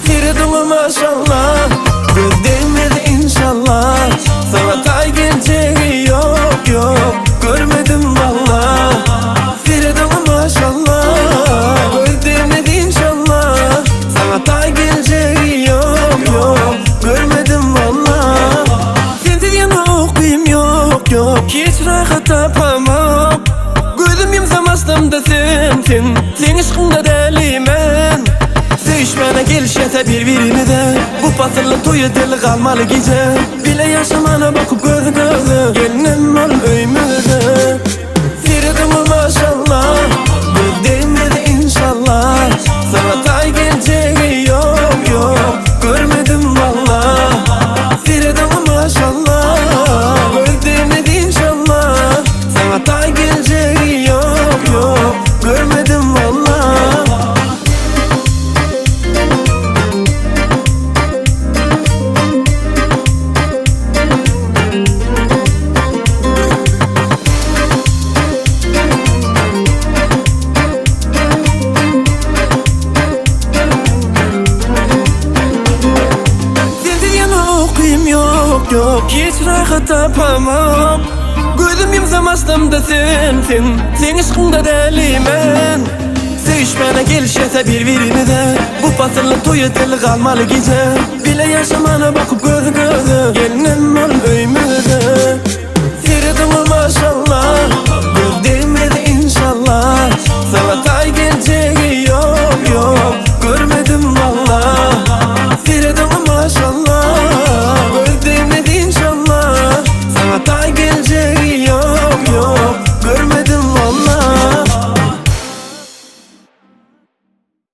Firdevs maşallah, göz değmedi inşallah. Sana tay geleceği yok yok, görmedim valla. Firdevs maşallah, göz değmedi inşallah. Sana tay geleceği yok yok, görmedim valla. Sensiz yana okuyayım yok yok, hiç rahat tapamam. Gözüm yumsamasdım da sen aşkında deliymen. Sevişmene gelişete birbirine, bu patırlı toyu deli kalmalı gece. Bile yaşamana bakıp gözü gözü, gelinin ol öymüde. Firdevs maşallah, göz değmedi inşallah. Sana tay geleceği yok yok, görmedim valla. Firdevs maşallah, göz değmedi inşallah. Sana tay geleceği yok yok, görmedim valla. Yok yok, hiç rahat tapamam. Gözüm yumsamasdım da sen aşkında deliymen. Sevişmene gelişete birbirine, bu patırlı toyu deli kalmalı gece. Bile yaşamana bakıp gözü gözü,